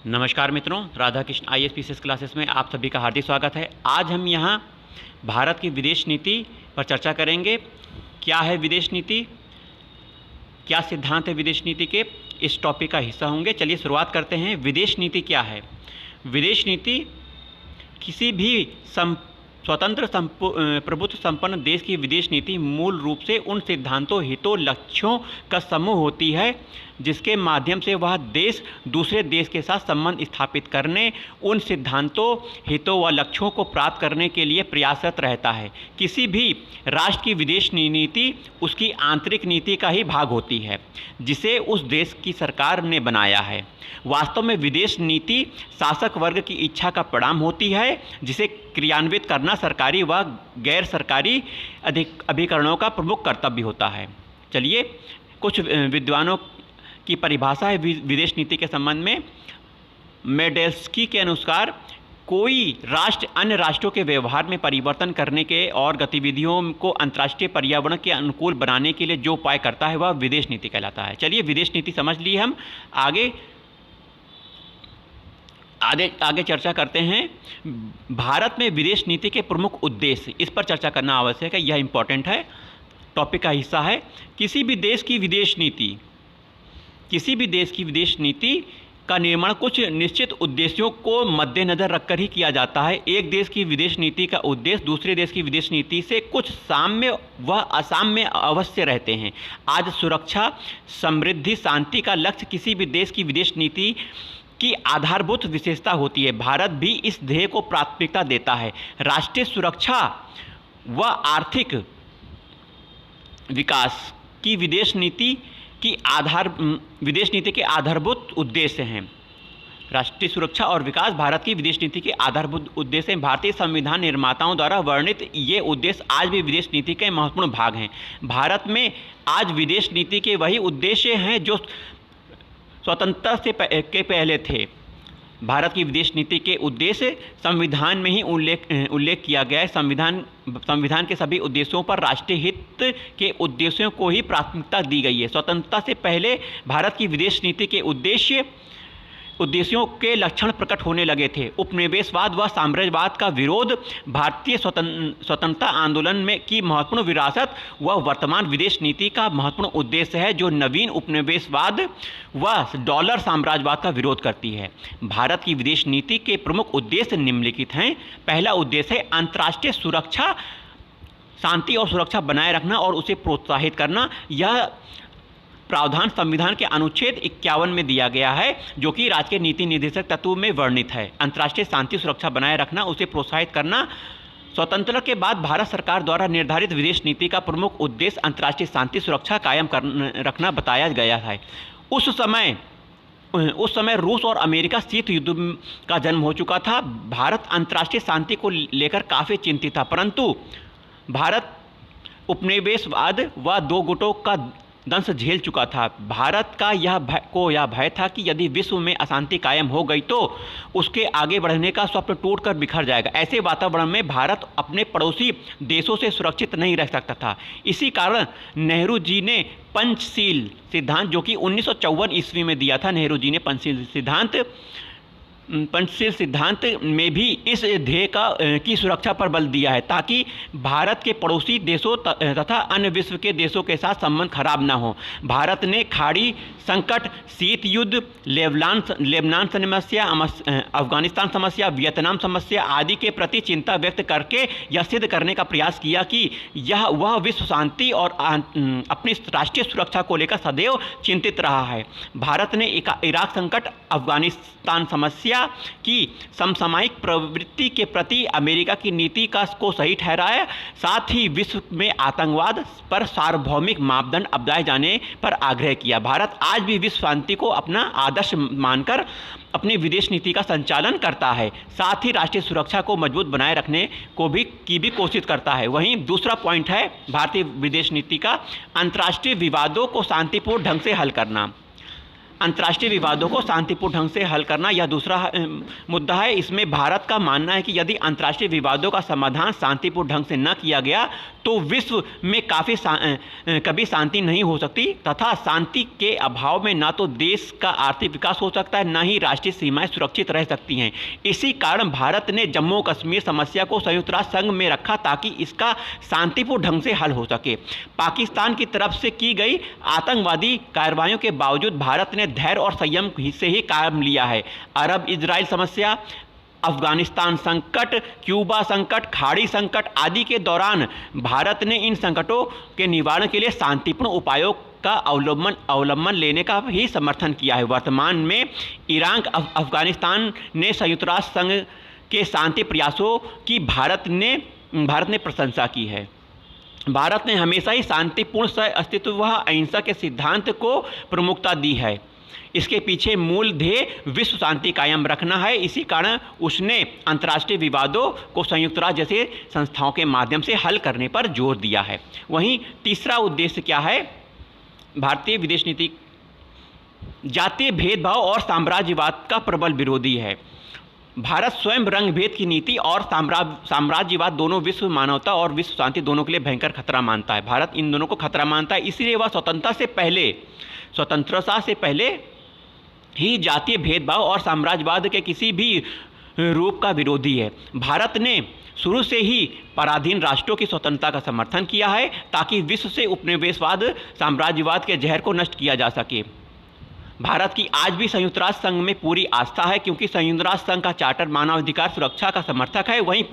नमस्कार मित्रों, Radha Krishna IAS classes में आप सभी का हार्दिक स्वागत है। आज हम यहाँ भारत की विदेश नीति पर चर्चा करेंगे। क्या है विदेश नीति, क्या सिद्धांत है विदेश नीति के, इस टॉपिक का हिस्सा होंगे। चलिए शुरुआत करते हैं। विदेश नीति क्या है? विदेश नीति किसी भी स्वतंत्र प्रभुत्व संपन्न देश की विदेश नीति मूल रूप से उन सिद्धांतों, हितों, लक्ष्यों का समूह होती है जिसके माध्यम से वह देश दूसरे देश के साथ संबंध स्थापित करने, उन सिद्धांतों, हितों व लक्ष्यों को प्राप्त करने के लिए प्रयासरत रहता है। किसी भी राष्ट्र की विदेश नीति उसकी आंतरिक नीति का ही भाग होती है जिसे उस देश की सरकार ने बनाया है। वास्तव में विदेश नीति शासक वर्ग की इच्छा का परिणाम होती है जिसे क्रियान्वित करना सरकारी व गैर सरकारी अभिकरणों का प्रमुख कर्तव्य होता है। चलिए, कुछ विद्वानों की परिभाषा है विदेश नीति के संबंध में। मेडेल्स्की के अनुसार कोई राष्ट्र अन्य राष्ट्रों के व्यवहार में परिवर्तन करने के और गतिविधियों को अंतर्राष्ट्रीय पर्यावरण के अनुकूल बनाने के लिए जो उपाय करता है वह विदेश नीति कहलाता है। चलिए, विदेश नीति समझ ली हम, आगे चर्चा करते हैं। भारत में विदेश नीति के प्रमुख उद्देश्य, इस पर चर्चा करना आवश्यक है, यह इंपॉर्टेंट है, टॉपिक का हिस्सा है। किसी भी देश की विदेश नीति का निर्माण कुछ निश्चित उद्देश्यों को मद्देनजर रखकर ही किया जाता है। एक देश की विदेश नीति का उद्देश्य दूसरे देश की विदेश नीति से कुछ साम्य व असाम्य अवश्य रहते हैं। आज सुरक्षा, समृद्धि, शांति का लक्ष्य किसी भी देश की विदेश नीति की आधारभूत विशेषता होती है। भारत भी इस ध्येय को प्राथमिकता देता है। राष्ट्रीय सुरक्षा व आर्थिक विकास की विदेश नीति के आधारभूत उद्देश्य हैं। राष्ट्रीय सुरक्षा और विकास भारत की विदेश नीति के आधारभूत उद्देश्य हैं। भारतीय संविधान निर्माताओं द्वारा वर्णित ये उद्देश्य आज भी विदेश नीति के महत्वपूर्ण भाग हैं। भारत में आज विदेश नीति के वही उद्देश्य हैं जो स्वतंत्रता के पहले थे। भारत की विदेश नीति के उद्देश्य संविधान में ही उल्लेख किया गया है। संविधान के सभी उद्देश्यों पर राष्ट्रीय हित के उद्देश्यों को ही प्राथमिकता दी गई है। स्वतंत्रता से पहले भारत की विदेश नीति के उद्देश्यों के लक्षण प्रकट होने लगे थे। उपनिवेशवाद व साम्राज्यवाद का विरोध, भारतीय स्वतंत्रता आंदोलन में की महत्वपूर्ण विरासत व वर्तमान विदेश नीति का महत्वपूर्ण उद्देश्य है जो नवीन उपनिवेशवाद व डॉलर साम्राज्यवाद का विरोध करती है। भारत की विदेश नीति के प्रमुख उद्देश्य निम्नलिखित हैं। पहला उद्देश्य है अंतर्राष्ट्रीय सुरक्षा, शांति और सुरक्षा बनाए रखना और उसे प्रोत्साहित करना। यह प्रावधान संविधान के अनुच्छेद 51 में दिया गया है जो कि राज्य के नीति निर्देशक तत्व में वर्णित है। अंतर्राष्ट्रीय शांति सुरक्षा बनाए रखना, उसे प्रोत्साहित करना। स्वतंत्रता के बाद भारत सरकार द्वारा निर्धारित विदेश नीति का प्रमुख उद्देश्य अंतर्राष्ट्रीय शांति सुरक्षा कायम रखना बताया गया है। उस समय रूस और अमेरिका शीत युद्ध का जन्म हो चुका था। भारत अंतर्राष्ट्रीय शांति को लेकर काफ़ी चिंतित था, परंतु भारत उपनिवेशवाद व दो गुटों का दंश झेल चुका था। भारत का यह भय था कि यदि विश्व में अशांति कायम हो गई तो उसके आगे बढ़ने का स्वप्न टूटकर बिखर जाएगा। ऐसे वातावरण में भारत अपने पड़ोसी देशों से सुरक्षित नहीं रह सकता था। इसी कारण नेहरू जी ने पंचशील सिद्धांत, जो कि 1954 ईस्वी में दिया था, नेहरू जी ने पंचशील सिद्धांत में भी इस ध्येय की सुरक्षा पर बल दिया है ताकि भारत के पड़ोसी देशों तथा अन्य विश्व के देशों के साथ संबंध खराब ना हो। भारत ने खाड़ी संकट, शीत युद्ध, लेबनान समस्या, अफगानिस्तान समस्या, वियतनाम समस्या आदि के प्रति चिंता व्यक्त करके यह सिद्ध करने का प्रयास किया कि वह विश्व शांति और अपनी राष्ट्रीय सुरक्षा को लेकर सदैव चिंतित रहा है। भारत ने इराक संकट, अफगानिस्तान समस्या की समसामयिक प्रवृत्ति के प्रति अमेरिका की नीति को सही ठहराया। साथ ही विश्व में आतंकवाद पर सार्वभौमिक मापदंड अपनाए जाने पर आग्रह किया। भारत आज भी विश्व शांति को अपना आदर्श मानकर अपनी विदेश नीति का संचालन करता है। साथ ही राष्ट्रीय सुरक्षा को मजबूत बनाए रखने की भी कोशिश करता है। वहीं दूसरा पॉइंट है भारतीय विदेश नीति का अंतर्राष्ट्रीय विवादों को शांतिपूर्ण ढंग से हल करना। अंतर्राष्ट्रीय विवादों को शांतिपूर्ण ढंग से हल करना यह दूसरा मुद्दा है। इसमें भारत का मानना है कि यदि अंतर्राष्ट्रीय विवादों का समाधान शांतिपूर्ण ढंग से न किया गया तो विश्व में कभी शांति नहीं हो सकती तथा शांति के अभाव में न तो देश का आर्थिक विकास हो सकता है, न ही राष्ट्रीय सीमाएं सुरक्षित रह सकती हैं। इसी कारण भारत ने जम्मू कश्मीर समस्या को संयुक्त राष्ट्र संघ में रखा ताकि इसका शांतिपूर्ण ढंग से हल हो सके। पाकिस्तान की तरफ से की गई आतंकवादी कार्रवाइयों के बावजूद भारत ने धैर्य और संयम से ही काम लिया है। अरब इजराइल समस्या, अफगानिस्तान संकट, क्यूबा संकट, खाड़ी संकट आदि के दौरान भारत ने इन संकटों के निवारण के लिए शांतिपूर्ण उपायों का अवलंबन लेने का ही समर्थन किया है। वर्तमान में ईरान, अफगानिस्तान ने संयुक्त राष्ट्र संघ के शांति प्रयासों की भारत ने प्रशंसा की है। भारत ने हमेशा ही शांतिपूर्ण सह-अस्तित्व व अहिंसा के सिद्धांत को प्रमुखता दी है। इसके पीछे मूल ध्येय विश्व शांति कायम रखना है। इसी कारण उसने अंतर्राष्ट्रीय विवादों को संयुक्त राष्ट्र जैसे संस्थाओं के माध्यम से हल करने पर जोर दिया है। वहीं तीसरा उद्देश्य क्या है? भारतीय विदेश नीति जातीय भेदभाव और साम्राज्यवाद का प्रबल विरोधी है। भारत स्वयं रंग भेद की नीति और साम्राज्यवाद दोनों विश्व मानवता और विश्व शांति दोनों के लिए भयंकर खतरा मानता है। भारत इन दोनों को खतरा मानता है, इसीलिए वह स्वतंत्रता से पहले ही जातीय भेदभाव और साम्राज्यवाद के किसी भी रूप का विरोधी है। भारत ने शुरू से ही पराधीन राष्ट्रों की स्वतंत्रता का समर्थन किया है ताकि विश्व से उपनिवेशवाद, साम्राज्यवाद के जहर को नष्ट किया जा सके। भारत की आज भी संयुक्त राष्ट्र संघ में पूरी आस्था है क्योंकि संयुक्त राष्ट्र संघ का चार्टर मानवाधिकार सुरक्षा का समर्थक है। वहीं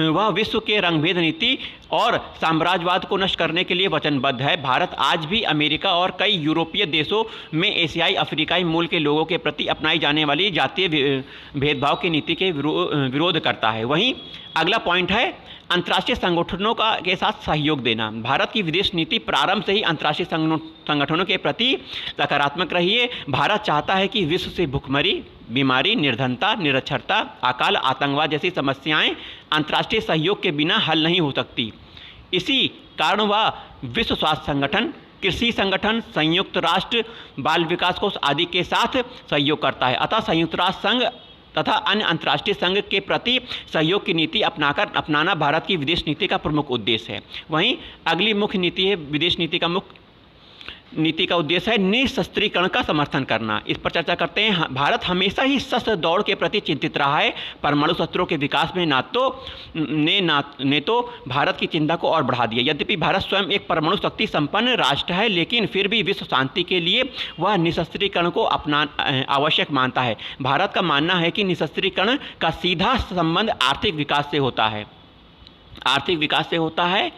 वह विश्व के रंगभेद नीति और साम्राज्यवाद को नष्ट करने के लिए वचनबद्ध है। भारत आज भी अमेरिका और कई यूरोपीय देशों में एशियाई अफ्रीकाई मूल के लोगों के प्रति अपनाई जाने वाली जातीय भेदभाव की नीति के विरोध करता है। वहीं अगला पॉइंट है अंतर्राष्ट्रीय संगठनों के साथ सहयोग देना। भारत की विदेश नीति प्रारंभ से ही अंतर्राष्ट्रीय संगठनों के प्रति सकारात्मक रही है। भारत चाहता है कि विश्व से भुखमरी, बीमारी, निर्धनता, निरक्षरता, अकाल, आतंकवाद जैसी समस्याएं अंतर्राष्ट्रीय सहयोग के बिना हल नहीं हो सकती। इसी कारण वह विश्व स्वास्थ्य संगठन, कृषि संगठन, संयुक्त राष्ट्र बाल विकास कोष आदि के साथ सहयोग करता है। अतः संयुक्त राष्ट्र संघ तथा अन्य अंतर्राष्ट्रीय संघ के प्रति सहयोग की नीति अपनाना भारत की विदेश नीति का प्रमुख उद्देश्य है। वहीं अगली मुख्य नीति है विदेश नीति का नीति का उद्देश्य है निशस्त्रीकरण का समर्थन करना। इस पर चर्चा करते हैं। भारत हमेशा ही शस्त्र दौड़ के प्रति चिंतित रहा है। परमाणु शस्त्रों के विकास में ने तो भारत की चिंता को और बढ़ा दिया। यद्यपि भारत स्वयं एक परमाणु शक्ति संपन्न राष्ट्र है, लेकिन फिर भी विश्व शांति के लिए वह निशस्त्रीकरण को आवश्यक मानता है। भारत का मानना है कि निशस्त्रीकरण का सीधा संबंध आर्थिक विकास से होता है।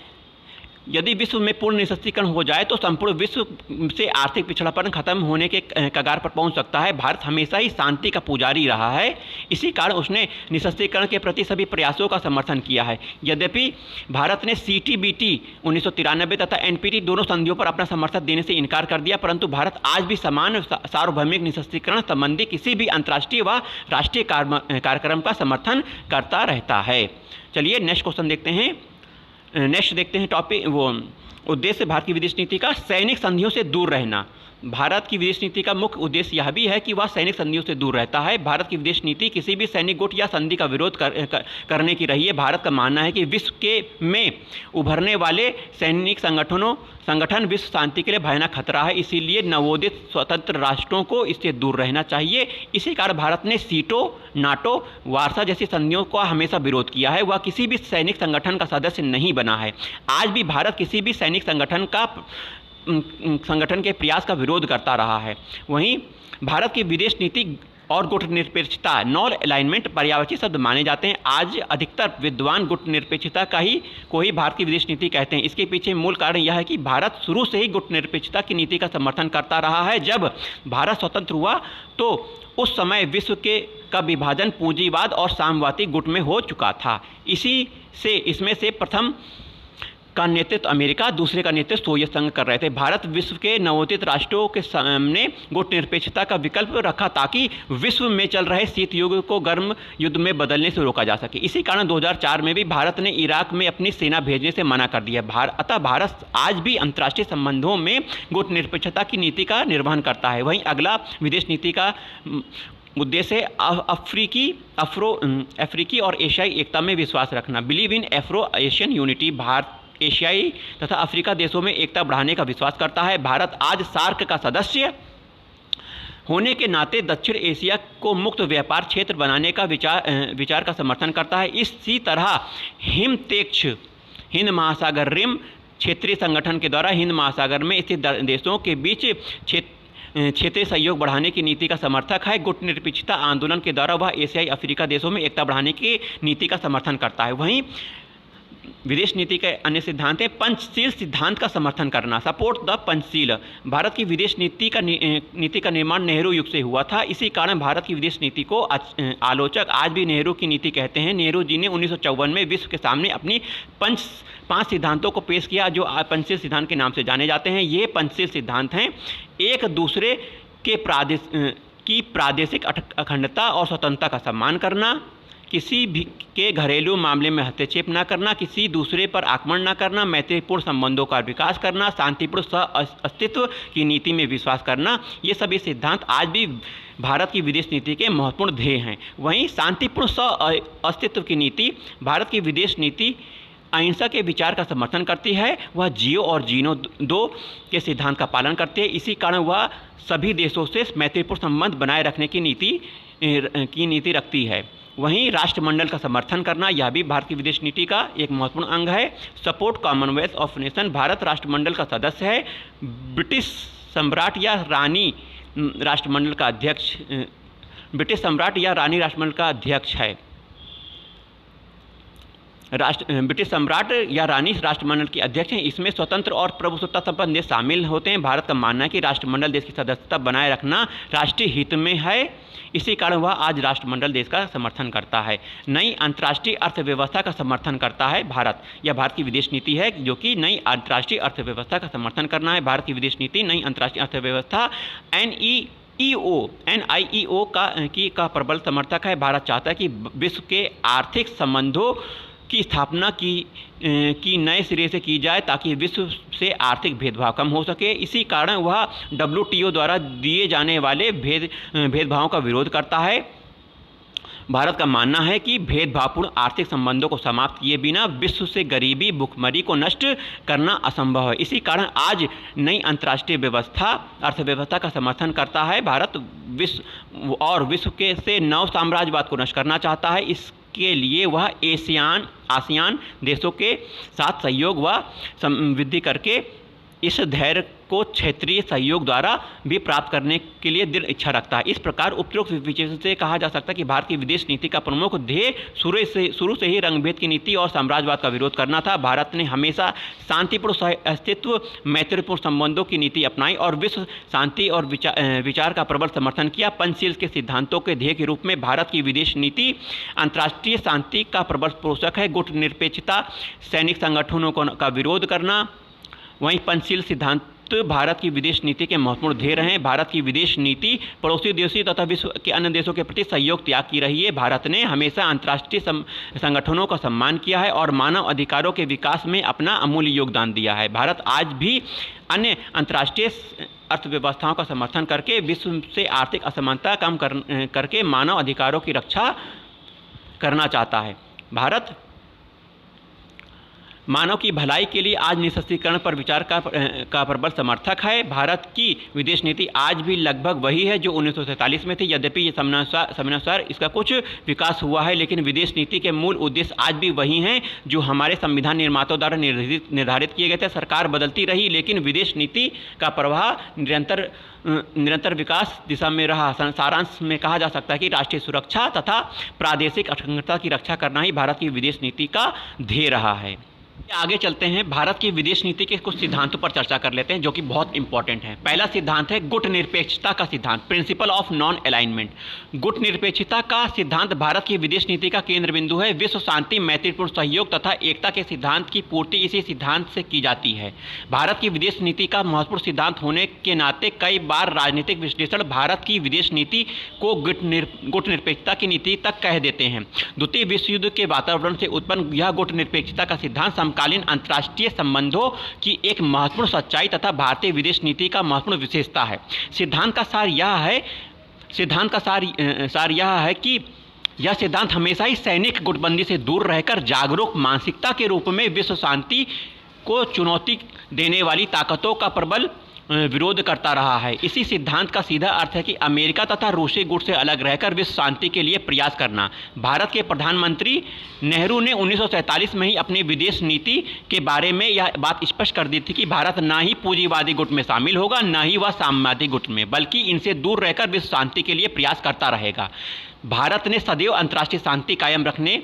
यदि विश्व में पूर्ण निशस्त्रीकरण हो जाए तो संपूर्ण विश्व से आर्थिक पिछड़ापन खत्म होने के कगार पर पहुंच सकता है। भारत हमेशा ही शांति का पुजारी रहा है, इसी कारण उसने निशस्त्रीकरण के प्रति सभी प्रयासों का समर्थन किया है। यद्यपि भारत ने CTBT 1993 तथा NPT दोनों संधियों पर अपना समर्थन देने से इनकार कर दिया, परंतु भारत आज भी समान सार्वभौमिक निशस्त्रीकरण संबंधी किसी भी अंतर्राष्ट्रीय व राष्ट्रीय कार्यक्रम का समर्थन करता रहता है। चलिए नेक्स्ट क्वेश्चन देखते हैं। नेक्स्ट देखते हैं टॉपिक उद्देश्य भारत की विदेश नीति का सैनिक संधियों से दूर रहना। भारत की विदेश नीति का मुख्य उद्देश्य यह भी है कि वह सैनिक संधियों से दूर रहता है। भारत की विदेश नीति किसी भी सैनिक गुट या संधि का विरोध करने की रही है। भारत का मानना है कि विश्व में उभरने वाले सैनिक संगठन विश्व शांति के लिए भयानक खतरा है, इसीलिए नवोदित स्वतंत्र राष्ट्रों को इससे दूर रहना चाहिए। इसी कारण भारत ने सीटो, नाटो, वार्सा जैसी संधियों का हमेशा विरोध किया है। वह किसी भी सैनिक संगठन का सदस्य नहीं बना है। आज भी भारत किसी भी सैनिक संगठन के प्रयास का विरोध करता रहा है। वहीं भारत की विदेश नीति और गुटनिरपेक्षता, नॉन अलाइनमेंट पर्यायवाची शब्द माने जाते हैं। आज अधिकतर विद्वान गुटनिरपेक्षता को ही भारत की विदेश नीति कहते हैं। इसके पीछे मूल कारण यह है कि भारत शुरू से ही गुटनिरपेक्षता की नीति का समर्थन करता रहा है। जब भारत स्वतंत्र हुआ तो उस समय विश्व का विभाजन पूंजीवाद और साम्यवादी गुट में हो चुका था। इसमें से प्रथम का नेतृत्व अमेरिका, दूसरे का नेतृत्व सोवियत संघ कर रहे थे। भारत विश्व के नवोदित राष्ट्रों के सामने गुटनिरपेक्षता का विकल्प रखा ताकि विश्व में चल रहे शीत युग को गर्म युद्ध में बदलने से रोका जा सके। इसी कारण 2004 में भी भारत ने इराक में अपनी सेना भेजने से मना कर दिया। अतः भारत आज भी अंतर्राष्ट्रीय संबंधों में गुटनिरपेक्षता की नीति का निर्वहन करता है। वहीं अगला विदेश नीति का उद्देश्य अफ्रीकी और एशियाई एकता में विश्वास रखना। Believe in Afro Asian unity. Bharat एशियाई तथा अफ्रीका देशों में एकता बढ़ाने का विश्वास करता है। भारत आज सार्क का सदस्य होने के नाते दक्षिण एशिया को मुक्त व्यापार क्षेत्र बनाने का विचार का समर्थन करता है। इसी तरह हिमतेक्ष हिंद महासागर रिम क्षेत्रीय संगठन के द्वारा हिंद महासागर में स्थित देशों के बीच क्षेत्रीय सहयोग बढ़ाने की नीति का समर्थक है। गुटनिरपेक्षता आंदोलन के द्वारा वह एशियाई अफ्रीका देशों में एकता बढ़ाने की नीति का समर्थन करता है। वहीं विदेश नीति के अन्य सिद्धांत है पंचशील सिद्धांत का समर्थन करना। Support the Panchsheel. भारत की विदेश नीति का निर्माण नेहरू युग से हुआ था। इसी कारण भारत की विदेश नीति को आलोचक आज भी नेहरू की नीति कहते हैं। नेहरू जी ने 1954 में विश्व के सामने अपनी पांच सिद्धांतों को पेश किया जो पंचशील सिद्धांत के नाम से जाने जाते हैं। ये पंचशील सिद्धांत हैं: एक दूसरे के प्रादेशिक अखंडता और स्वतंत्रता का सम्मान करना, किसी भी के घरेलू मामले में हस्तक्षेप न करना, किसी दूसरे पर आक्रमण न करना, मैत्रीपूर्ण संबंधों का विकास करना, शांतिपूर्ण सह अस्तित्व की नीति में विश्वास करना। ये सभी सिद्धांत आज भी भारत की विदेश नीति के महत्वपूर्ण ध्येय हैं। वहीं शांतिपूर्ण सह अस्तित्व की नीति भारत की विदेश नीति अहिंसा के विचार का समर्थन करती है। वह जियो और जीनो दो के सिद्धांत का पालन करती है। इसी कारण वह सभी देशों से मैत्रीपूर्ण संबंध बनाए रखने की नीति रखती है। वहीं राष्ट्रमंडल का समर्थन करना यह भी भारत की विदेश नीति का एक महत्वपूर्ण अंग है। Support Commonwealth of nation. Bharat राष्ट्रमंडल का सदस्य है। ब्रिटिश सम्राट या रानी राष्ट्रमंडल का अध्यक्ष ब्रिटिश सम्राट या रानी राष्ट्रमंडल का अध्यक्ष है। ब्रिटिश सम्राट या रानी राष्ट्रमंडल के अध्यक्ष हैं। इसमें स्वतंत्र और प्रभुसत्ता संपन्न देश शामिल होते हैं। भारत का मानना है कि राष्ट्रमंडल देश की सदस्यता बनाए रखना राष्ट्रीय हित में है। इसी कारण वह आज राष्ट्रमंडल देश का समर्थन करता है। नई अंतर्राष्ट्रीय अर्थव्यवस्था का समर्थन करता है भारत। यह भारत की विदेश नीति है जो कि नई अंतर्राष्ट्रीय अर्थव्यवस्था का समर्थन करना है। भारत की विदेश नीति नई अंतर्राष्ट्रीय अर्थव्यवस्था NIEO का प्रबल समर्थक है। भारत चाहता है कि विश्व के आर्थिक संबंधों की स्थापना की नए सिरे से की जाए ताकि विश्व से आर्थिक भेदभाव कम हो सके। इसी कारण वह WTO द्वारा दिए जाने वाले भेदभावों का विरोध करता है। भारत का मानना है कि भेदभावपूर्ण आर्थिक संबंधों को समाप्त किए बिना विश्व से गरीबी भुखमरी को नष्ट करना असंभव है। इसी कारण आज नई अंतर्राष्ट्रीय अर्थव्यवस्था का समर्थन करता है। भारत विश्व के से नव साम्राज्यवाद को नष्ट करना चाहता है। इसके लिए वह आसियान देशों के साथ सहयोग व समृद्धि करके इस धैर्य को क्षेत्रीय सहयोग द्वारा भी प्राप्त करने के लिए दृढ़ इच्छा रखता है। इस प्रकार उपरोक्त विश्लेषण से कहा जा सकता है कि भारत की विदेश नीति का प्रमुख ध्येय शुरू से ही रंगभेद की नीति और साम्राज्यवाद का विरोध करना था। भारत ने हमेशा शांतिपूर्ण अस्तित्व, मैत्रीपूर्ण संबंधों की नीति अपनाई और विश्व शांति और विचार का प्रबल समर्थन किया। पंचशील के सिद्धांतों के ध्येय के रूप में भारत की विदेश नीति अंतर्राष्ट्रीय शांति का प्रबल पोषक है। गुटनिरपेक्षता, सैनिक संगठनों का विरोध करना। वहीं पंचशील सिद्धांत भारत की विदेश नीति के महत्वपूर्ण ध्येय रहे। भारत की विदेश नीति पड़ोसी देशों तथा विश्व के अन्य देशों के प्रति सहयोग त्याग की रही है। भारत ने हमेशा अंतर्राष्ट्रीय संगठनों का सम्मान किया है और मानव अधिकारों के विकास में अपना अमूल्य योगदान दिया है। भारत आज भी अन्य अंतर्राष्ट्रीय अर्थव्यवस्थाओं का समर्थन करके विश्व से आर्थिक असमानता कम करके मानव अधिकारों की रक्षा करना चाहता है। भारत मानव की भलाई के लिए आज निःशस्त्रीकरण पर विचार का प्रबल समर्थक है। भारत की विदेश नीति आज भी लगभग वही है जो 1947 में थी। यद्यपि ये समयानुसार इसका कुछ विकास हुआ है, लेकिन विदेश नीति के मूल उद्देश्य आज भी वही हैं जो हमारे संविधान निर्माताओं द्वारा निर्धारित किए गए थे। सरकार बदलती रही, लेकिन विदेश नीति का प्रवाह निरंतर विकास दिशा में रहा। सारांश में कहा जा सकता है कि राष्ट्रीय सुरक्षा तथा प्रादेशिक अखंडता की रक्षा करना ही भारत की विदेश नीति का ध्येय रहा है। आगे चलते हैं, भारत की विदेश नीति के कुछ सिद्धांतों पर चर्चा कर लेते हैं जो कि बहुत इंपॉर्टेंट है। पहला सिद्धांत है गुटनिरपेक्षता का सिद्धांत, प्रिंसिपल ऑफ नॉन अलाइनमेंट। गुटनिरपेक्षता का सिद्धांत भारत की विदेश नीति का केंद्र बिंदु है। विश्व शांति, मैत्रीपूर्ण सहयोग तथा एकता के सिद्धांत की पूर्ति इसी सिद्धांत से की जाती है। भारत की विदेश नीति का महत्वपूर्ण सिद्धांत होने के नाते कई बार राजनीतिक विश्लेषण भारत की विदेश नीति को गुटनिरपेक्षता की नीति तक कह देते हैं। द्वितीय विश्व युद्ध के वातावरण से उत्पन्न यह गुटनिरपेक्षता का सिद्धांत समकालीन अंतर्राष्ट्रीय संबंधों की एक महत्वपूर्ण सच्चाई तथा भारतीय विदेश नीति का महत्वपूर्ण विशेषता है। सिद्धांत का सार यह है कि यह सिद्धांत हमेशा ही सैनिक गुटबंदी से दूर रहकर जागरूक मानसिकता के रूप में विश्व शांति को चुनौती देने वाली ताकतों का प्रबल विरोध करता रहा है। इसी सिद्धांत का सीधा अर्थ है कि अमेरिका तथा रूसी गुट से अलग रहकर विश्व शांति के लिए प्रयास करना। भारत के प्रधानमंत्री नेहरू ने 1947 में ही अपनी विदेश नीति के बारे में यह बात स्पष्ट कर दी थी कि भारत न ही पूंजीवादी गुट में शामिल होगा, न ही वह साम्यवादी गुट में, बल्कि इनसे दूर रहकर विश्व शांति के लिए प्रयास करता रहेगा। भारत ने सदैव अंतर्राष्ट्रीय शांति कायम रखने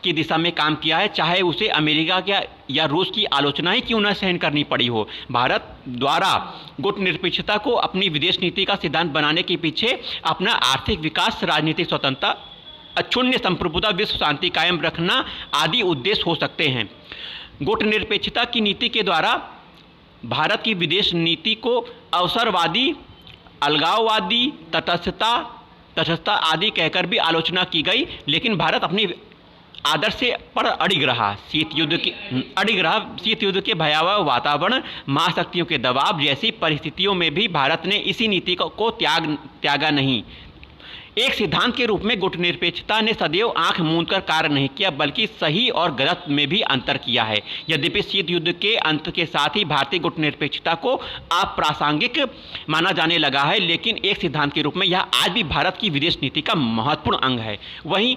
की दिशा में काम किया है, चाहे उसे अमेरिका या रूस की आलोचना ही क्यों न सहन करनी पड़ी हो। भारत द्वारा गुटनिरपेक्षता को अपनी विदेश नीति का सिद्धांत बनाने के पीछे अपना आर्थिक विकास, राजनीतिक स्वतंत्रता, अक्षुण्ण संप्रभुता, विश्व शांति कायम रखना आदि उद्देश्य हो सकते हैं। गुटनिरपेक्षता की नीति के द्वारा भारत की विदेश नीति को अवसरवादी, अलगाववादी, तटस्थता आदि कहकर भी आलोचना की गई, लेकिन भारत अपनी आदर्श से पर अडिग रहा। शीत युद्ध के भयावह वातावरण, महाशक्तियों के दबाव जैसी परिस्थितियों में भी भारत ने इसी नीति को त्यागा नहीं। एक सिद्धांत के रूप में गुटनिरपेक्षता ने सदैव आंख मूंदकर कार्य नहीं किया, बल्कि सही और गलत में भी अंतर किया है। यद्यपि शीत युद्ध के अंत के साथ ही भारतीय गुटनिरपेक्षता को अप्रासंगिक माना जाने लगा है, लेकिन एक सिद्धांत के रूप में यह आज भी भारत की विदेश नीति का महत्वपूर्ण अंग है। वहीं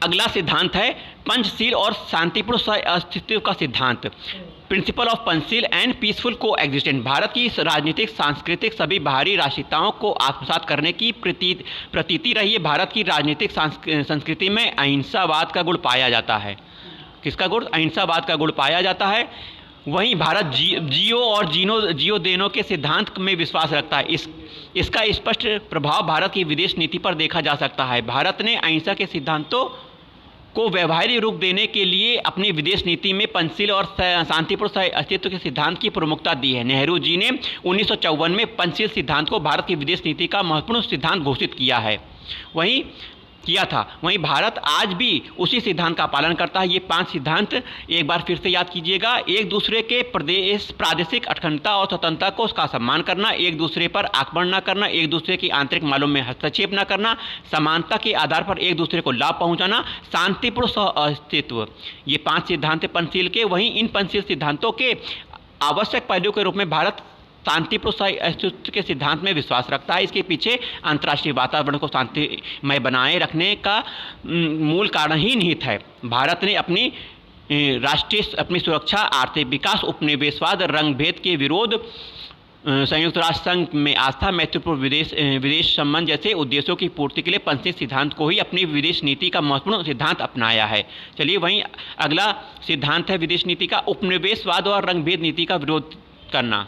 अगला सिद्धांत है पंचशील और शांतिपूर्ण सह-अस्तित्व का सिद्धांत, principle of Panchsheel and peaceful को एग्जिस्टेंस। भारत की राजनीतिक, सांस्कृतिक सभी बाहरी राष्ट्रीयताओं को आत्मसात करने की प्रतीति रही है। भारत की राजनीतिक संस्कृति में अहिंसावाद का गुण पाया जाता है। किसका गुण? अहिंसावाद का गुण पाया जाता है। वहीं भारत जियो देनो के सिद्धांत में विश्वास रखता है। इसका स्पष्ट प्रभाव भारत की विदेश नीति पर देखा जा सकता है। भारत ने अहिंसा के सिद्धांतों को व्यवहारिक रूप देने के लिए अपनी विदेश नीति में पंचशील और शांतिपूर्ण सह अस्तित्व के सिद्धांत की प्रमुखता दी है। नेहरू जी ने 1954 में पंचशील सिद्धांत को भारत की विदेश नीति का महत्वपूर्ण सिद्धांत घोषित किया था। वहीं भारत आज भी उसी सिद्धांत का पालन करता है। ये 5 सिद्धांत एक बार फिर से याद कीजिएगा। एक दूसरे के प्रादेशिक अखंडता और स्वतंत्रता को उसका सम्मान करना, एक दूसरे पर आक्रमण न करना, एक दूसरे की आंतरिक मामलों में हस्तक्षेप न करना, समानता के आधार पर एक दूसरे को लाभ पहुंचाना, शांतिपूर्ण सह अस्तित्व। ये 5 सिद्धांत पंचशील के। वहीं इन पंचशील सिद्धांतों के आवश्यक पहलू के रूप में भारत शांतिपूर्ण सह अस्तित्व के सिद्धांत में विश्वास रखता है। इसके पीछे अंतर्राष्ट्रीय वातावरण को शांतिमय बनाए रखने का मूल कारण ही निहित है। भारत ने अपनी सुरक्षा, आर्थिक विकास, उपनिवेशवाद, रंग भेद के विरोध, संयुक्त राष्ट्र संघ में आस्था, मैत्रीपूर्ण विदेश संबंध जैसे उद्देश्यों की पूर्ति के लिए पंचशील सिद्धांत को ही अपनी विदेश नीति का महत्वपूर्ण सिद्धांत अपनाया है। चलिए, वहीं अगला सिद्धांत है विदेश नीति का उपनिवेशवाद और रंग भेद नीति का विरोध करना।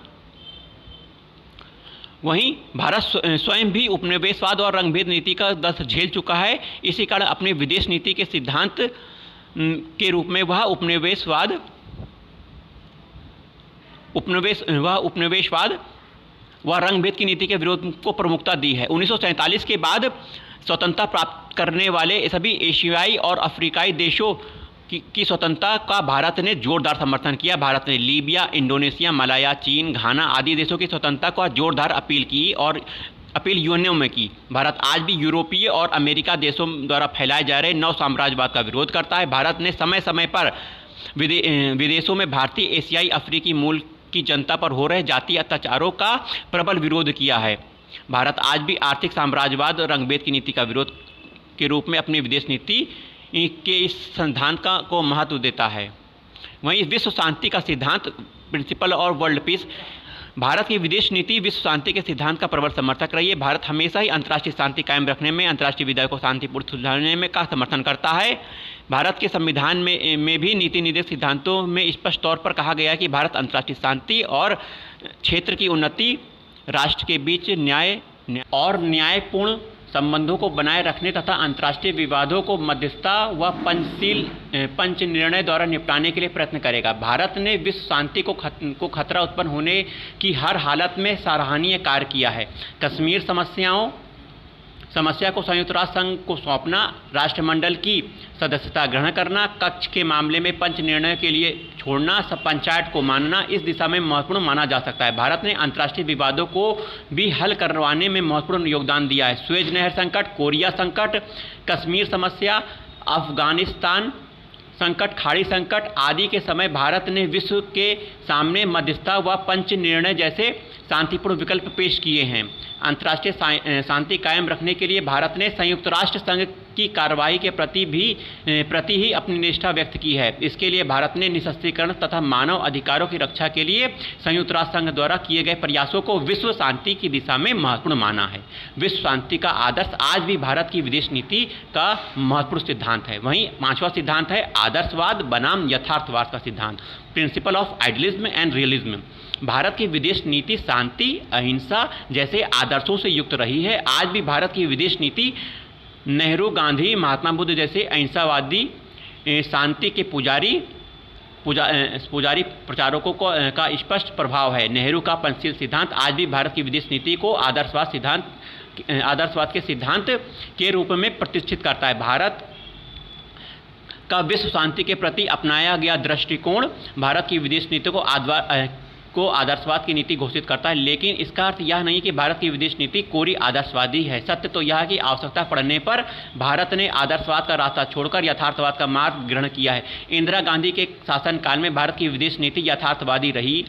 वहीं भारत स्वयं भी उपनिवेशवाद और रंगभेद नीति का दर्द झेल चुका है। इसी कारण अपने विदेश नीति के सिद्धांत के रूप में वह उपनिवेशवाद व रंगभेद की नीति के विरोध को प्रमुखता दी है। 1947 के बाद स्वतंत्रता प्राप्त करने वाले सभी एशियाई और अफ्रीकाई देशों की स्वतंत्रता का भारत ने जोरदार समर्थन किया। भारत ने लीबिया, इंडोनेशिया, मलाया, चीन, घाना आदि देशों की स्वतंत्रता का जोरदार अपील यूएनओ में की। भारत आज भी यूरोपीय और अमेरिका देशों द्वारा फैलाए जा रहे नव साम्राज्यवाद का विरोध करता है। भारत ने समय समय पर विदेशों में भारतीय, एशियाई, अफ्रीकी मूल की जनता पर हो रहे जातीय अत्याचारों का प्रबल विरोध किया है। भारत आज भी आर्थिक साम्राज्यवाद, रंगभेद की नीति का विरोध के रूप में अपनी विदेश नीति के इस सिद्धांत को महत्व देता है। वहीं विश्व शांति का सिद्धांत, प्रिंसिपल और वर्ल्ड पीस, भारत की विदेश नीति विश्व शांति के सिद्धांत का प्रबल समर्थक रही है। भारत हमेशा ही अंतर्राष्ट्रीय शांति कायम रखने में, अंतर्राष्ट्रीय विधायकों को शांतिपूर्ण सुलझाने में का समर्थन करता है। भारत के संविधान में भी नीति निर्देश सिद्धांतों में स्पष्ट तौर पर कहा गया है कि भारत अंतर्राष्ट्रीय शांति और क्षेत्र की उन्नति, राष्ट्र के बीच न्यायपूर्ण संबंधों को बनाए रखने तथा अंतर्राष्ट्रीय विवादों को मध्यस्थता व पंच निर्णय द्वारा निपटाने के लिए प्रयत्न करेगा। भारत ने विश्व शांति को खतरा उत्पन्न होने की हर हालत में सराहनीय कार्य किया है। कश्मीर समस्या को संयुक्त राष्ट्र संघ को सौंपना, राष्ट्रमंडल की सदस्यता ग्रहण करना, कक्ष के मामले में पंच निर्णय के लिए छोड़ना, सब पंचायत को मानना इस दिशा में महत्वपूर्ण माना जा सकता है। भारत ने अंतर्राष्ट्रीय विवादों को भी हल करवाने में महत्वपूर्ण योगदान दिया है। स्वेज नहर संकट, कोरिया संकट, कश्मीर समस्या, अफगानिस्तान संकट, खाड़ी संकट आदि के समय भारत ने विश्व के सामने मध्यस्थता व पंच निर्णय जैसे शांतिपूर्ण विकल्प पेश किए हैं। अंतर्राष्ट्रीय शांति कायम रखने के लिए भारत ने संयुक्त राष्ट्र संघ की कार्रवाई के प्रति ही अपनी निष्ठा व्यक्त की है। इसके लिए भारत ने निशस्त्रीकरण तथा मानव अधिकारों की रक्षा के लिए संयुक्त राष्ट्र संघ द्वारा किए गए प्रयासों को विश्व शांति की दिशा में महत्वपूर्ण माना है। विश्व शांति का आदर्श आज भी भारत की विदेश नीति का महत्वपूर्ण सिद्धांत है। वहीं 5वां सिद्धांत है आदर्शवाद बनाम यथार्थवाद का सिद्धांत, principle of idealism and realism. Bharat की विदेश नीति शांति, अहिंसा जैसे आदर्शों से युक्त रही है। आज भी भारत की विदेश नीति नेहरू, गांधी, महात्मा बुद्ध जैसे अहिंसावादी शांति के पुजारी प्रचारकों का स्पष्ट प्रभाव है। नेहरू का पंचशील सिद्धांत आज भी भारत की विदेश नीति को आदर्शवाद के सिद्धांत के रूप में प्रतिष्ठित करता है। भारत का विश्व शांति के प्रति अपनाया गया दृष्टिकोण भारत की विदेश नीति को आदर्शवाद की नीति घोषित करता है, लेकिन इसका अर्थ यह नहीं कि भारत की विदेश नीति कोरी आदर्शवादी है। सत्य तो यह है कि आवश्यकता पड़ने पर भारत ने आदर्शवाद का रास्ता छोड़कर यथार्थवाद का मार्ग ग्रहण किया है। इंदिरा गांधी के शासनकाल में भारत की विदेश नीति यथार्थवादी रही।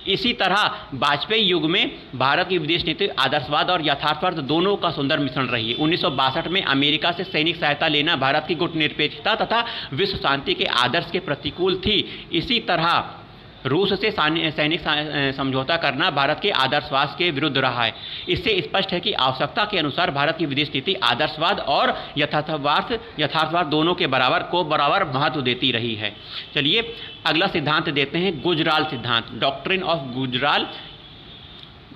इसी तरह वाजपेयी युग में भारत की विदेश नीति आदर्शवाद और यथार्थवाद दोनों का सुंदर मिश्रण रही। 1962 में अमेरिका से सैनिक सहायता लेना भारत की गुटनिरपेक्षता तथा विश्व शांति के आदर्श के प्रतिकूल थी। इसी तरह रूस से सैनिक समझौता करना भारत के आदर्शवाद के विरुद्ध रहा है। इससे स्पष्ट है कि आवश्यकता के अनुसार भारत की विदेश नीति आदर्शवाद और यथार्थवाद दोनों के बराबर महत्व देती रही है। चलिए अगला सिद्धांत देते हैं, गुजराल सिद्धांत, डॉक्ट्रिन ऑफ गुजराल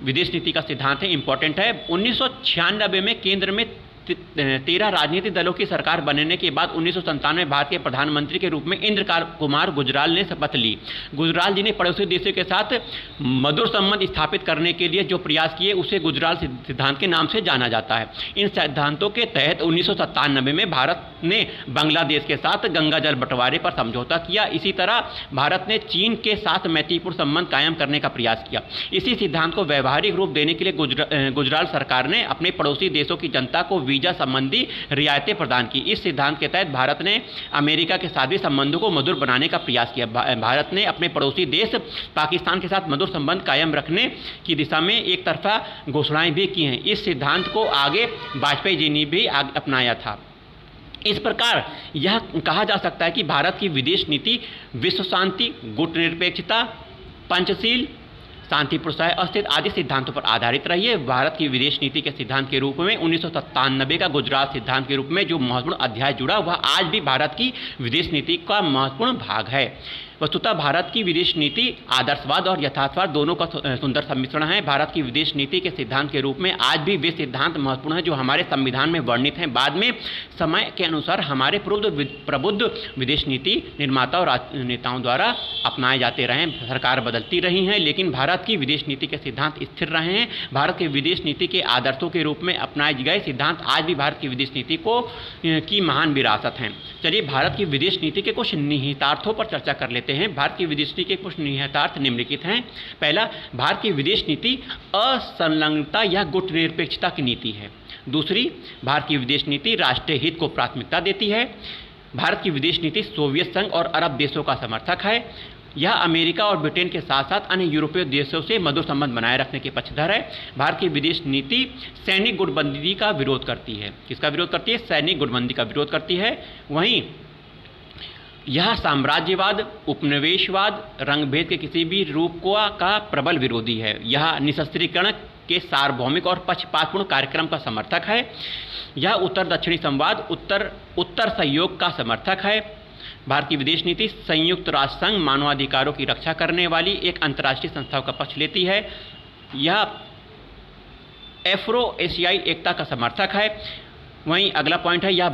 विदेश नीति का सिद्धांत है, इंपॉर्टेंट है। 1996 में केंद्र में 13 राजनीतिक दलों की सरकार बनने के बाद 1997 में भारत के प्रधानमंत्री के रूप में इंद्र कुमार गुजराल ने शपथ ली। गुजराल जी ने पड़ोसी देशों के साथ मधुर संबंध स्थापित करने के लिए जो प्रयास किए उसे गुजराल सिद्धांत के नाम से जाना जाता है। इन सिद्धांतों के तहत 1997 में भारत ने बांग्लादेश के साथ गंगा जल बंटवारे पर समझौता किया। इसी तरह भारत ने चीन के साथ मैत्रीपूर्ण संबंध कायम करने का प्रयास किया। इसी सिद्धांत को व्यवहारिक रूप देने के लिए गुजराल सरकार ने अपने पड़ोसी देशों की जनता को वीजा संबंधी रियायतें प्रदान की। इस सिद्धांत के तहत भारत ने अमेरिका के साथ भी संबंधों को मधुर बनाने का प्रयास किया। भारत ने अपने पड़ोसी देश पाकिस्तान के साथ मधुर संबंध कायम रखने की दिशा में एक तरफा घोषणाएं भी की हैं। इस सिद्धांत को आगे वाजपेयी जी ने भी अपनाया था। इस प्रकार यह कहा जा सकता है कि भारत की विदेश नीति विश्व शांति, गुटनिरपेक्षता, पंचशील, शांति प्रोत्साहन, अस्थिरता आदि सिद्धांतों पर आधारित रही है। भारत की विदेश नीति के सिद्धांत के रूप में 1997 का गुजरात सिद्धांत के रूप में जो महत्वपूर्ण अध्याय जुड़ा वह आज भी भारत की विदेश नीति का महत्वपूर्ण भाग है। वस्तुतः भारत की विदेश नीति आदर्शवाद और यथार्थवाद दोनों का सुंदर सम्मिश्रण है। भारत की विदेश नीति के सिद्धांत के रूप में आज भी वे सिद्धांत महत्वपूर्ण हैं जो हमारे संविधान में वर्णित हैं। बाद में समय के अनुसार हमारे प्रबुद्ध विदेश नीति निर्माता और नेताओं द्वारा अपनाए जाते रहे, सरकार बदलती रही हैं, लेकिन भारत की विदेश नीति के सिद्धांत स्थिर रहे हैं। भारत की विदेश नीति के आदर्शों के रूप में अपनाए गए सिद्धांत आज भी भारत की विदेश नीति की महान विरासत हैं। चलिए भारत की विदेश नीति के कुछ निहितार्थों पर चर्चा कर लेते हैं। भारत की विदेश नीति के कुछ निहितार्थ निम्नलिखित हैं। पहला, भारत की विदेश नीति असंलग्नता या गुटनिरपेक्षता की नीति है। दूसरी, भारत की विदेश नीति राष्ट्रीय हित को प्राथमिकता देती है। भारत की विदेश नीति सोवियत संघ और अरब देशों का समर्थक है। यह अमेरिका और ब्रिटेन के साथ साथ अन्य यूरोपीय देशों से मधुर संबंध बनाए रखने के पक्षधर है। भारत की विदेश नीति सैनिक गुटबंदी का विरोध करती है। किसका विरोध करती है? सैनिक गुटबंदी का विरोध करती है। वहीं यह साम्राज्यवाद, उपनिवेशवाद, रंगभेद के किसी भी रूप का प्रबल विरोधी है। यह निशस्त्रीकरण के सार्वभौमिक और पक्षपातपूर्ण कार्यक्रम का समर्थक है। यह उत्तर दक्षिणी संवाद, उत्तर सहयोग का समर्थक है। भारत की विदेश नीति संयुक्त राष्ट्र संघ मानवाधिकारों की रक्षा करने वाली एक अंतर्राष्ट्रीय संस्थाओं का पक्ष लेती है। यह एफ्रो एशियाई एकता का समर्थक है। वहीं अगला पॉइंट है, यह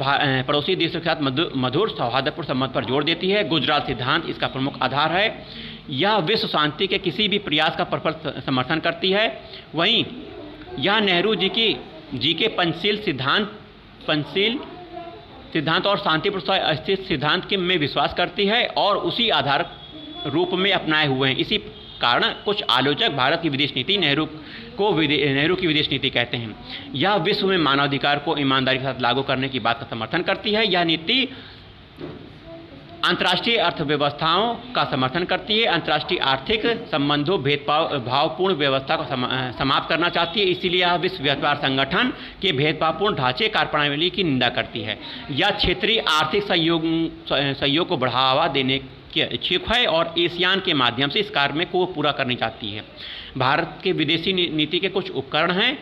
पड़ोसी देशों के साथ मधुर सौहार्दपूर्ण संबंध पर जोर देती है। गुजरात सिद्धांत इसका प्रमुख आधार है। यह विश्व शांति के किसी भी प्रयास का प्रबल समर्थन करती है। वहीं यह नेहरू जी के पंचशील सिद्धांत और शांतिपूर्ण अस्तित्व सिद्धांत के में विश्वास करती है और उसी आधार रूप में अपनाए हुए हैं। इसी कारण कुछ आलोचक भारत की विदेश नीति नेहरू की विदेश नीति कहते हैं। यह विश्व में मानवाधिकार को ईमानदारी के साथ लागू करने की बात का समर्थन करती है। यह नीति अंतर्राष्ट्रीय अर्थव्यवस्थाओं का समर्थन करती है। अंतर्राष्ट्रीय आर्थिक संबंधों भेदभावपूर्ण व्यवस्था को समाप्त करना चाहती है। इसीलिए यह विश्व व्यापार संगठन के भेदभावपूर्ण ढांचे कार्यप्रणाली की निंदा करती है। यह क्षेत्रीय आर्थिक सहयोग को बढ़ावा देने के इच्छुक है और एशियान के माध्यम से इस कार्य को पूरा करनी चाहती है। भारत के विदेशी नीति के कुछ उपकरण हैं,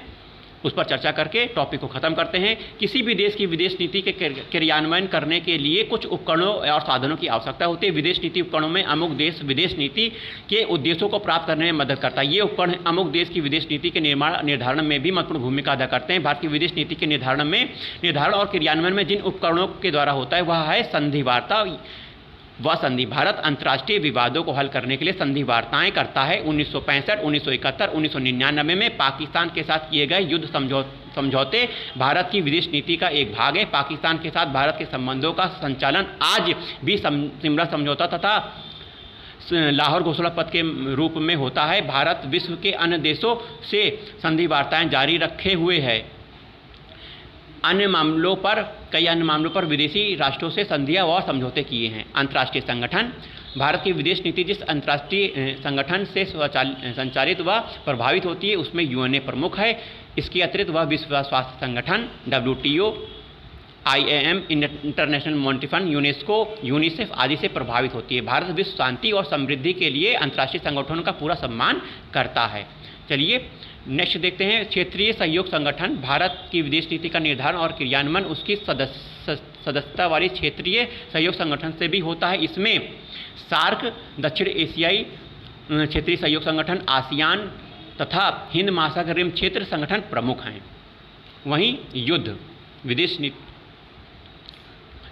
उस पर चर्चा करके टॉपिक को ख़त्म करते हैं। किसी भी देश की विदेश नीति के क्रियान्वयन करने के लिए कुछ उपकरणों और साधनों की आवश्यकता होती है। विदेश नीति उपकरणों में अमुक देश विदेश नीति के उद्देश्यों को प्राप्त करने में मदद करता है। ये उपकरण अमुक देश की विदेश नीति के निर्धारण में भी महत्वपूर्ण भूमिका अदा करते हैं। भारत की विदेश नीति के निर्धारण और क्रियान्वयन में जिन उपकरणों के द्वारा होता है वह है संधि वार्ता व संधि। भारत अंतर्राष्ट्रीय विवादों को हल करने के लिए संधि वार्ताएं करता है। 1965, 1971, 1999 में पाकिस्तान के साथ किए गए युद्ध समझौते भारत की विदेश नीति का एक भाग है। पाकिस्तान के साथ भारत के संबंधों का संचालन आज भी सिमला समझौता तथा लाहौर घोषणा पत्र के रूप में होता है। भारत विश्व के अन्य देशों से संधि वार्ताएं जारी रखे हुए है। कई अन्य मामलों पर विदेशी राष्ट्रों से संधियां व समझौते किए हैं। अंतर्राष्ट्रीय संगठन, भारत की विदेश नीति जिस अंतर्राष्ट्रीय संगठन से संचालित व प्रभावित होती है उसमें यूएनए प्रमुख है। इसके अतिरिक्त वह विश्व स्वास्थ्य संगठन, WTO, IAM, international monetary fund, UNESCO, UNICEF आदि से प्रभावित होती है। भारत विश्व शांति और समृद्धि के लिए अंतर्राष्ट्रीय संगठनों का पूरा सम्मान करता है। चलिए नेक्स्ट देखते हैं, क्षेत्रीय सहयोग संगठन। भारत की विदेश नीति का निर्धारण और क्रियान्वयन उसकी सदस्यता वाली क्षेत्रीय सहयोग संगठन से भी होता है। इसमें सार्क, दक्षिण एशियाई क्षेत्रीय सहयोग संगठन, आसियान तथा हिंद महासागर रिम क्षेत्र संगठन प्रमुख हैं। वहीं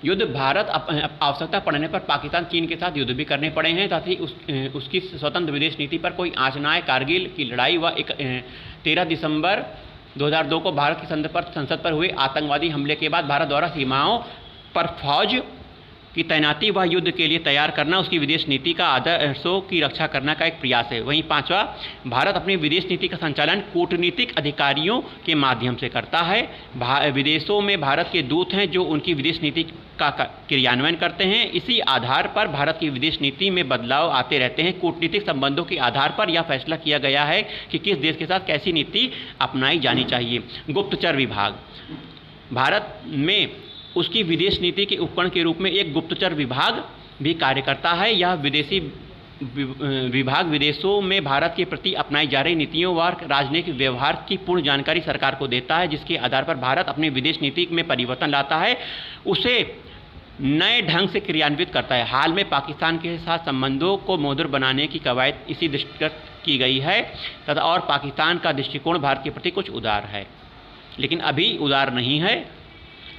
युद्ध भारत आवश्यकता पड़ने पर पाकिस्तान, चीन के साथ युद्ध भी करने पड़े हैं, साथ ही उसकी स्वतंत्र विदेश नीति पर कोई आँच न आए। कारगिल की लड़ाई व 13 दिसंबर 2002 को भारत की संसद पर हुए आतंकवादी हमले के बाद भारत द्वारा सीमाओं पर फौज की तैनाती व युद्ध के लिए तैयार करना उसकी विदेश नीति का आदर्शों की रक्षा करना का एक प्रयास है। वहीं पांचवा, भारत अपनी विदेश नीति का संचालन कूटनीतिक अधिकारियों के माध्यम से करता है। विदेशों में भारत के दूत हैं जो उनकी विदेश नीति का क्रियान्वयन करते हैं। इसी आधार पर भारत की विदेश नीति में बदलाव आते रहते हैं। कूटनीतिक संबंधों के आधार पर यह फैसला किया गया है कि किस देश के साथ कैसी नीति अपनाई जानी चाहिए। गुप्तचर विभाग, भारत में उसकी विदेश नीति के उपकरण के रूप में एक गुप्तचर विभाग भी कार्य करता है। यह विदेशी विभाग विदेशों में भारत के प्रति अपनाई जा रही नीतियों व राजनीतिक व्यवहार की पूर्ण जानकारी सरकार को देता है, जिसके आधार पर भारत अपनी विदेश नीति में परिवर्तन लाता है, उसे नए ढंग से क्रियान्वित करता है। हाल में पाकिस्तान के साथ संबंधों को मधुर बनाने की कवायद इसी दृष्टिगत की गई है तथा और पाकिस्तान का दृष्टिकोण भारत के प्रति कुछ उदार है, लेकिन अभी उदार नहीं है।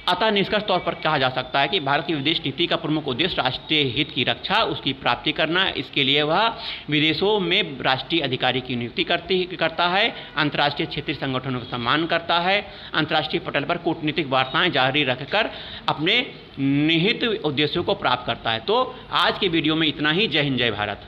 अतः निष्कर्ष तौर पर कहा जा सकता है कि भारत की विदेश नीति का प्रमुख उद्देश्य राष्ट्रीय हित की रक्षा, उसकी प्राप्ति करना। इसके लिए वह विदेशों में राष्ट्रीय अधिकारी की नियुक्ति करता है, अंतर्राष्ट्रीय क्षेत्रीय संगठनों का सम्मान करता है, अंतर्राष्ट्रीय पटल पर कूटनीतिक वार्ताएं जारी रखकर अपने निहित उद्देश्यों को प्राप्त करता है। तो आज के वीडियो में इतना ही। जय हिंद, जय भारत।